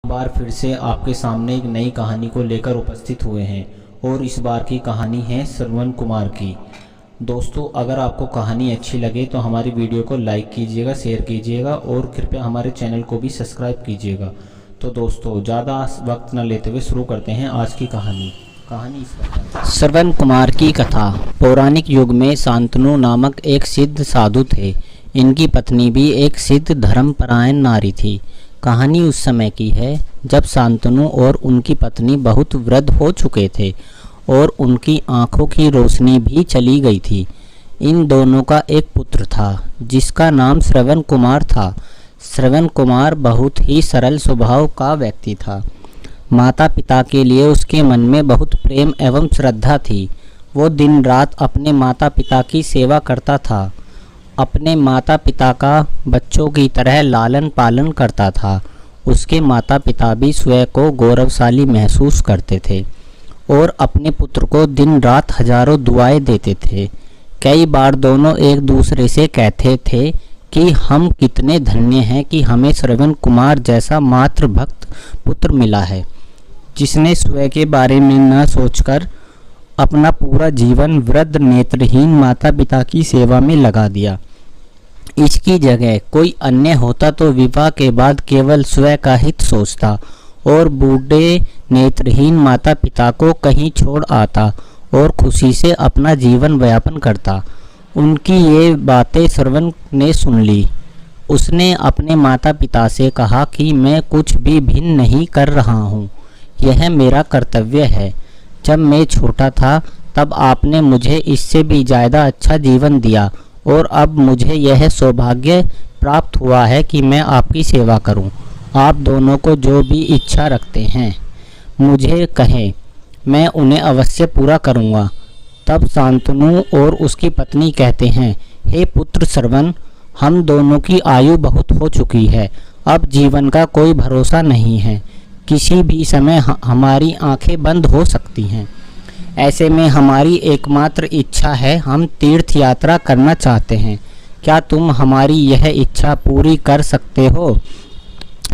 बार फिर से आपके सामने एक नई कहानी को लेकर उपस्थित हुए हैं और इस बार की कहानी है श्रवण कुमार की। दोस्तों, अगर आपको कहानी अच्छी लगे तो हमारी वीडियो को लाइक कीजिएगा, शेयर कीजिएगा और कृपया हमारे चैनल को भी सब्सक्राइब कीजिएगा। तो दोस्तों, ज़्यादा वक्त न लेते हुए शुरू करते हैं आज की कहानी। इस प्रकार। श्रवण कुमार की कथा। पौराणिक युग में शांतनु नामक एक सिद्ध साधु थे। इनकी पत्नी भी एक सिद्ध धर्मपरायण नारी थी। कहानी उस समय की है जब शांतनु और उनकी पत्नी बहुत वृद्ध हो चुके थे और उनकी आंखों की रोशनी भी चली गई थी। इन दोनों का एक पुत्र था जिसका नाम श्रवण कुमार था। श्रवण कुमार बहुत ही सरल स्वभाव का व्यक्ति था। माता पिता के लिए उसके मन में बहुत प्रेम एवं श्रद्धा थी। वो दिन रात अपने माता पिता की सेवा करता था। अपने माता पिता का बच्चों की तरह लालन पालन करता था। उसके माता पिता भी स्वयं को गौरवशाली महसूस करते थे और अपने पुत्र को दिन रात हजारों दुआएं देते थे। कई बार दोनों एक दूसरे से कहते थे कि हम कितने धन्य हैं कि हमें श्रवण कुमार जैसा मातृभक्त पुत्र मिला है, जिसने स्वयं के बारे में न सोचकर अपना पूरा जीवन वृद्ध नेत्रहीन माता पिता की सेवा में लगा दिया। इसकी जगह कोई अन्य होता तो विवाह के बाद केवल स्वयं का हित सोचता और बूढ़े नेत्रहीन माता पिता को कहीं छोड़ आता और खुशी से अपना जीवन यापन करता। उनकी ये बातें श्रवण ने सुन ली। उसने अपने माता पिता से कहा कि मैं कुछ भी भिन्न नहीं कर रहा हूँ, यह मेरा कर्तव्य है। जब मैं छोटा था तब आपने मुझे इससे भी ज़्यादा अच्छा जीवन दिया और अब मुझे यह सौभाग्य प्राप्त हुआ है कि मैं आपकी सेवा करूं। आप दोनों को जो भी इच्छा रखते हैं मुझे कहें, मैं उन्हें अवश्य पूरा करूंगा। तब शांतनु और उसकी पत्नी कहते हैं, हे पुत्र श्रवण, हम दोनों की आयु बहुत हो चुकी है। अब जीवन का कोई भरोसा नहीं है। किसी भी समय हमारी आंखें बंद हो सकती हैं। ऐसे में हमारी एकमात्र इच्छा है, हम तीर्थ यात्रा करना चाहते हैं। क्या तुम हमारी यह इच्छा पूरी कर सकते हो?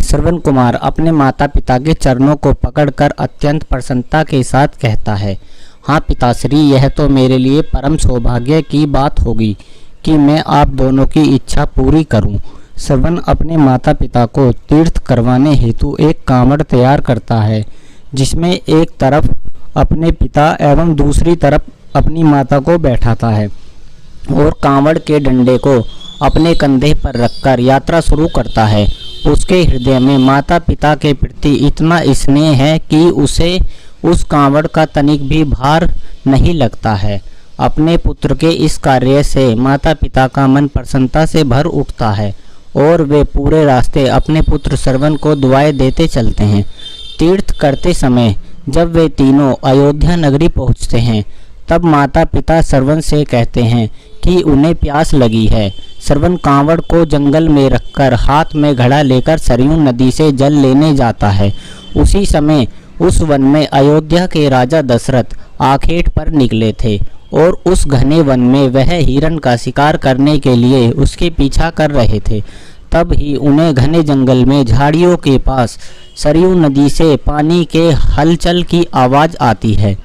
श्रवण कुमार अपने माता पिता के चरणों को पकड़कर अत्यंत प्रसन्नता के साथ कहता है, हाँ पिताश्री, यह तो मेरे लिए परम सौभाग्य की बात होगी कि मैं आप दोनों की इच्छा पूरी करूं। श्रवण अपने माता पिता को तीर्थ करवाने हेतु एक कांवड़ तैयार करता है, जिसमें एक तरफ अपने पिता एवं दूसरी तरफ अपनी माता को बैठाता है और कांवड़ के डंडे को अपने कंधे पर रखकर यात्रा शुरू करता है। उसके हृदय में माता पिता के प्रति इतना स्नेह है कि उसे उस कांवड़ का तनिक भी भार नहीं लगता है। अपने पुत्र के इस कार्य से माता पिता का मन प्रसन्नता से भर उठता है और वे पूरे रास्ते अपने पुत्र श्रवण को दुआएं देते चलते हैं। तीर्थ करते समय जब वे तीनों अयोध्या नगरी पहुंचते हैं तब माता पिता श्रवण से कहते हैं कि उन्हें प्यास लगी है। श्रवण कांवड़ को जंगल में रखकर हाथ में घड़ा लेकर सरयू नदी से जल लेने जाता है। उसी समय उस वन में अयोध्या के राजा दशरथ आखेट पर निकले थे और उस घने वन में वह हिरण का शिकार करने के लिए उसके पीछा कर रहे थे। तब ही उन्हें घने जंगल में झाड़ियों के पास सरयू नदी से पानी के हलचल की आवाज़ आती है।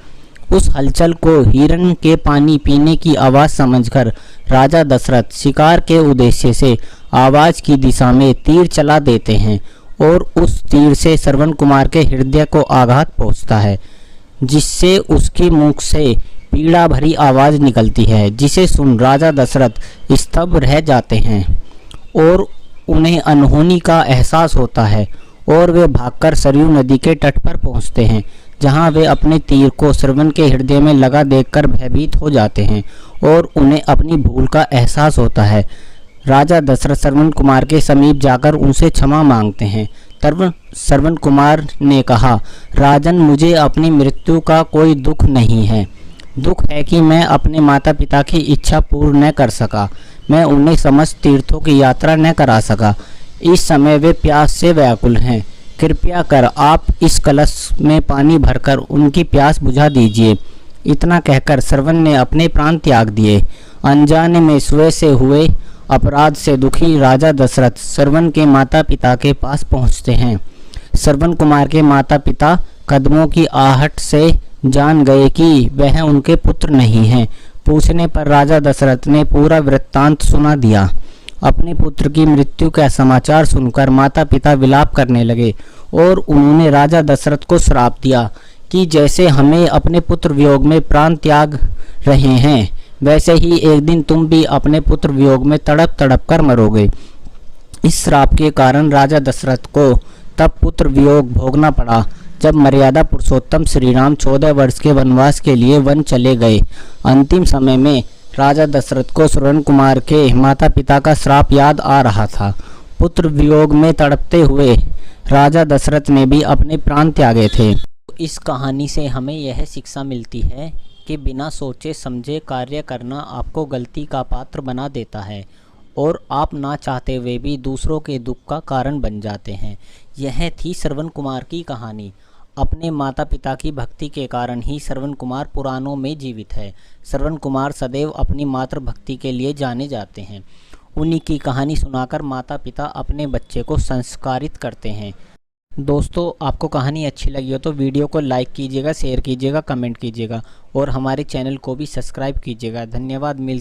उस हलचल को हिरण के पानी पीने की आवाज़ समझकर राजा दशरथ शिकार के उद्देश्य से आवाज़ की दिशा में तीर चला देते हैं और उस तीर से श्रवण कुमार के हृदय को आघात पहुंचता है, जिससे उसकी मुख से पीड़ा भरी आवाज़ निकलती है, जिसे सुन राजा दशरथ स्तब्ध रह जाते हैं और उन्हें अनहोनी का एहसास होता है और वे भागकर सरयू नदी के तट पर पहुंचते हैं, जहां वे अपने तीर को श्रवण के हृदय में लगा देखकर भयभीत हो जाते हैं और उन्हें अपनी भूल का एहसास होता है। राजा दशरथ श्रवण कुमार के समीप जाकर उनसे क्षमा मांगते हैं। तब श्रवण कुमार ने कहा, राजन, मुझे अपनी मृत्यु का कोई दुख नहीं है। दुख है कि मैं अपने माता पिता की इच्छा पूर्ण न कर सका। मैं उन्हें समस्त तीर्थों की यात्रा न करा सका। इस समय वे प्यास से व्याकुल हैं। कृपया कर आप इस कलश में पानी भरकर उनकी प्यास बुझा दीजिए। इतना कहकर श्रवण ने अपने प्राण त्याग दिए। अनजाने में स्वयं से हुए अपराध से दुखी राजा दशरथ श्रवण के माता पिता के पास पहुंचते हैं। श्रवण कुमार के माता पिता कदमों की आहट से जान गए कि वह उनके पुत्र नहीं हैं। पूछने पर राजा दशरथ ने पूरा वृत्तांत सुना दिया। अपने पुत्र की मृत्यु का समाचार सुनकर माता पिता विलाप करने लगे और उन्होंने राजा दशरथ को श्राप दिया कि जैसे हमें अपने पुत्र वियोग में प्राण त्याग रहे हैं, वैसे ही एक दिन तुम भी अपने पुत्र वियोग में तड़प तड़प कर मरोगे। इस श्राप के कारण राजा दशरथ को तब पुत्र वियोग भोगना पड़ा जब मर्यादा पुरुषोत्तम श्री राम 14 वर्ष के वनवास के लिए वन चले गए। अंतिम समय में राजा दशरथ को श्रवण कुमार के माता पिता का श्राप याद आ रहा था। पुत्र वियोग में तड़पते हुए राजा दशरथ ने भी अपने प्राण त्यागे थे। इस कहानी से हमें यह शिक्षा मिलती है कि बिना सोचे समझे कार्य करना आपको गलती का पात्र बना देता है और आप ना चाहते हुए भी दूसरों के दुख का कारण बन जाते हैं। यह थी श्रवण कुमार की कहानी। अपने माता पिता की भक्ति के कारण ही श्रवण कुमार पुराणों में जीवित है। श्रवण कुमार सदैव अपनी मातृभक्ति के लिए जाने जाते हैं। उन्हीं की कहानी सुनाकर माता पिता अपने बच्चे को संस्कारित करते हैं। दोस्तों, आपको कहानी अच्छी लगी हो तो वीडियो को लाइक कीजिएगा, शेयर कीजिएगा, कमेंट कीजिएगा और हमारे चैनल को भी सब्सक्राइब कीजिएगा। धन्यवाद।